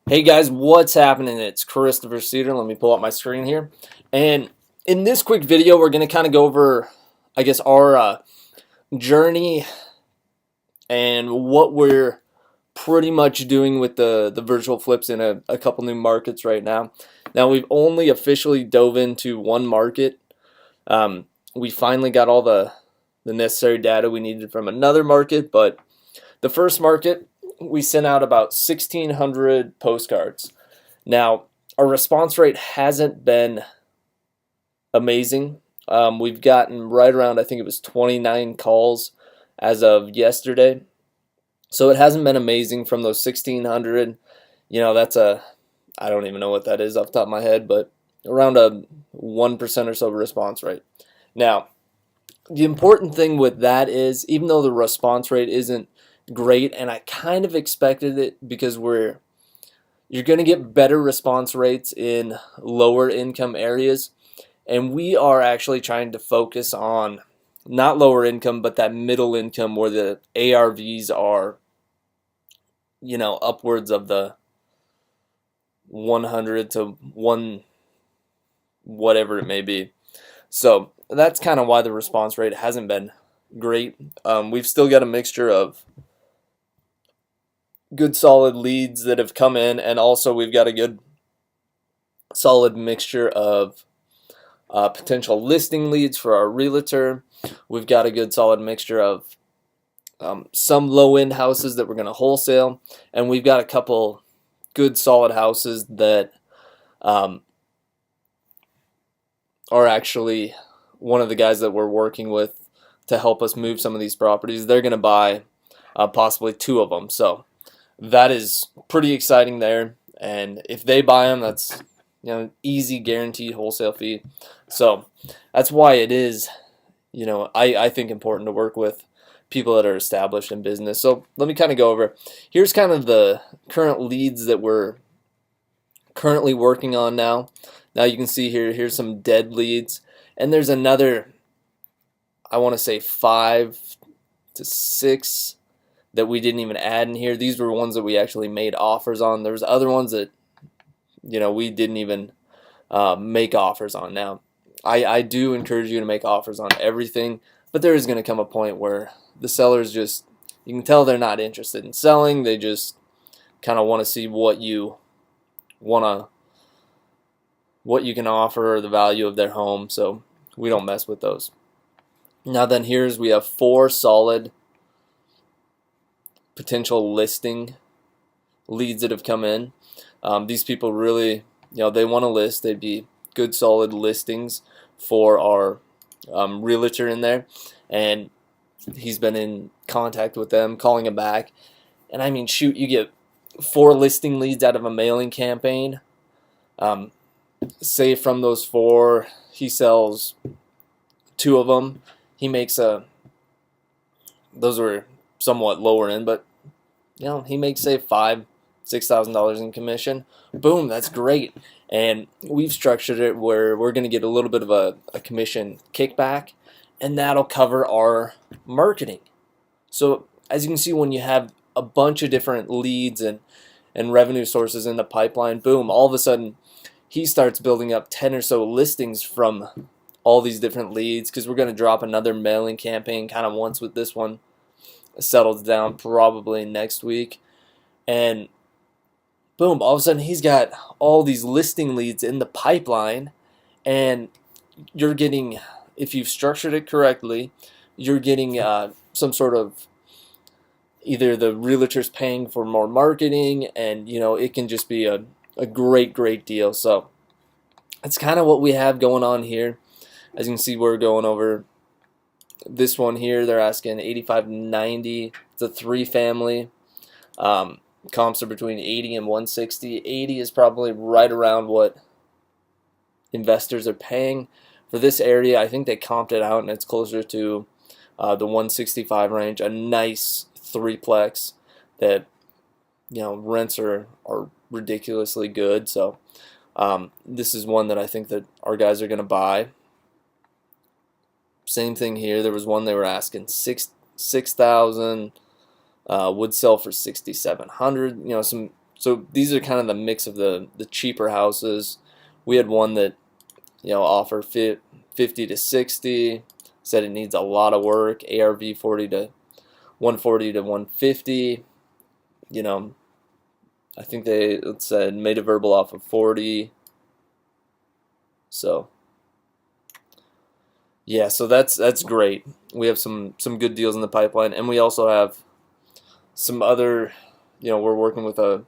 Hey guys, what's happening? It's Christopher Cedar. Let me pull up my screen here. And in this quick video, we're going to kind of go over, our journey and what we're pretty much doing with the virtual flips in a couple new markets right now. Now, we've only officially dove into one market. We finally got all the necessary data we needed from another market, but the first market, we sent out about 1,600 postcards. Now, our response rate hasn't been amazing. We've gotten right around, I think it was 29 calls as of yesterday. So it hasn't been amazing from those 1,600. That's I don't even know what that is off the top of my head, but around a 1% or so response rate. Now, the important thing with that is, even though the response rate isn't great, and I kind of expected it because you're going to get better response rates in lower income areas, and we are actually trying to focus on not lower income but that middle income where the ARVs are upwards of the 100 to 1 whatever it may be. So that's kind of why the response rate hasn't been great. We've still got a mixture of good solid leads that have come in, and also we've got a good solid mixture of potential listing leads for our realtor. We've got a good solid mixture of some low-end houses that we're going to wholesale, and we've got a couple good solid houses that are actually one of the guys that we're working with to help us move some of these properties. They're going to buy possibly two of them, so that is pretty exciting there. And if they buy them, that's easy guaranteed wholesale fee. So that's why it is I think important to work with people that are established in business. So let me kind of go over, here's kind of the current leads that we're currently working on now. Now you can see here's some dead leads, and there's another, I want to say 5 to 6 that we didn't even add in here. These were ones that we actually made offers on. There's other ones that we didn't even make offers on. Now I do encourage you to make offers on everything, but there is going to come a point where the sellers just, you can tell they're not interested in selling. They just kind of want to see what you can offer or the value of their home, so we don't mess with those. Now then, we have 4 solid potential listing leads that have come in. These people really, they want to list. They'd be good solid listings for our realtor in there, and he's been in contact with them, calling them back. And I mean, shoot, you get 4 listing leads out of a mailing campaign. Say from those 4, he sells 2 of them. He makes those were somewhat lower end, but he makes, say, $5,000-$6,000 in commission. Boom, that's great. And we've structured it where we're going to get a little bit of a commission kickback, and that'll cover our marketing. So as you can see, when you have a bunch of different leads and revenue sources in the pipeline, boom, all of a sudden he starts building up 10 or so listings from all these different leads, because we're going to drop another mailing campaign kind of once with this one settles down, probably next week. And boom, all of a sudden he's got all these listing leads in the pipeline, and you're getting, if you've structured it correctly, you're getting some sort of, either the realtor's paying for more marketing, and it can just be a great deal. So that's kind of what we have going on here. As you can see, we're going over this one here. They're asking 85 to 90. It's a 3-family. Comps are between 80 and 160. 80 is probably right around what investors are paying for this area. I think they comped it out, and it's closer to the 165 range. A nice 3-plex that rents are ridiculously good. So this is one that I think that our guys are going to buy. Same thing here. There was one they were asking 6,000. Would sell for 6,700. Some So these are kind of the mix of the cheaper houses. We had one that, offered 50 to 60, said it needs a lot of work, ARV 140 to 150. I think they said made a verbal offer of 40. So yeah, so that's great. We have some good deals in the pipeline, and we also have some other, we're working with a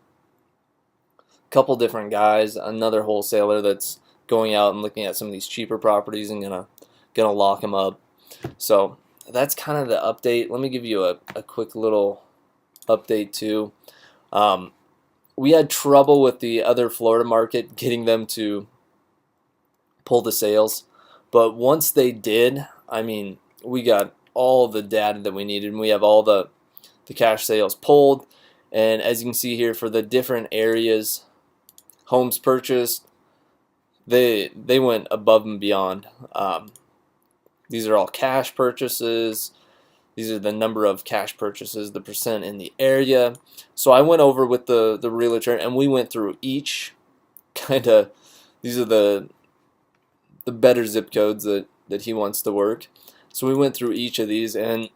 couple different guys, another wholesaler that's going out and looking at some of these cheaper properties and gonna lock them up. So that's kind of the update. Let me give you a quick little update too. We had trouble with the other Florida market getting them to pull the sales, but once they did, I mean, we got all the data that we needed, and we have all the cash sales pulled. And as you can see here, for the different areas, homes purchased, they went above and beyond. These are all cash purchases. These are the number of cash purchases, the percent in the area. So I went over with the realtor, and we went through each these are the better zip codes that he wants to work. So we went through each of these, and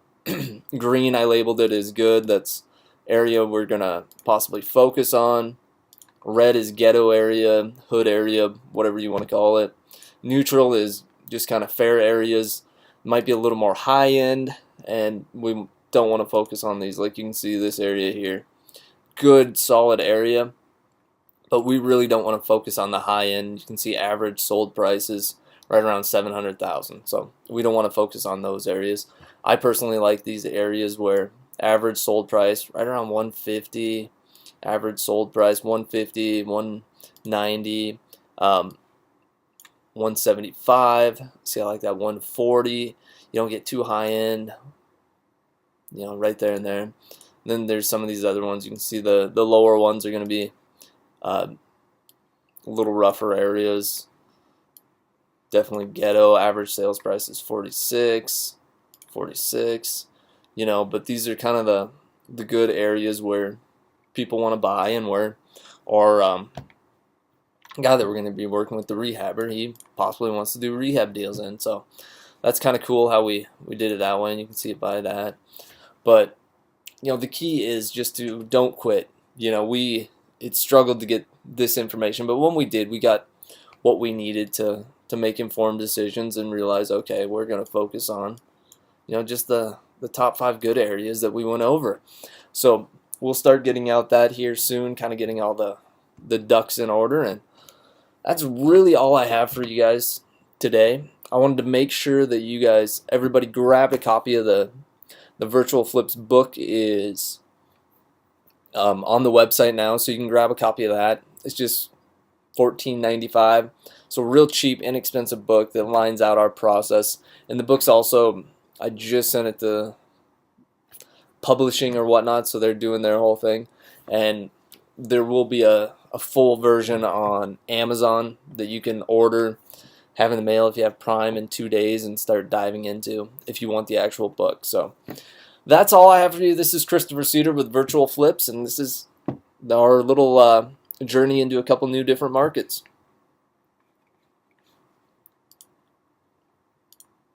green I labeled it as good. That's area we're gonna possibly focus on. Red is ghetto area, hood area, whatever you want to call it. Neutral is just kind of fair areas. Might be a little more high end, and we don't want to focus on these. Like you can see this area here, good solid area, but we really don't want to focus on the high end. You can see average sold prices right around 700,000. So we don't want to focus on those areas. I personally like these areas where average sold price right around 150, average sold price 150, 190, 175. See, I like that 140. You don't get too high end, right there and there. And then there's some of these other ones. You can see the lower ones are going to be a little rougher areas. Definitely ghetto. Average sales price is 46, 46. But these are kind of the good areas where people want to buy, and where our guy that we're going to be working with, the rehabber, he possibly wants to do rehab deals in. So that's kind of cool how we did it that way, and you can see it by that. But the key is just to don't quit. It struggled to get this information, but when we did, we got what we needed to make informed decisions and realize, okay, we're going to focus on just the top 5 good areas that we went over. So we'll start getting out that here soon, kind of getting all the ducks in order, and that's really all I have for you guys today. I wanted to make sure that you guys, everybody, grab a copy of the Virtual Flips book. Is on the website now, so you can grab a copy of that. It's just $14.95. So real cheap, inexpensive book that lines out our process. And the book's also, I just sent it to publishing or whatnot, so they're doing their whole thing. And there will be a full version on Amazon that you can order, have in the mail if you have Prime, in 2 days, and start diving into if you want the actual book. So that's all I have for you. This is Christopher Suter with Virtual Flips, and this is our little journey into a couple new different markets.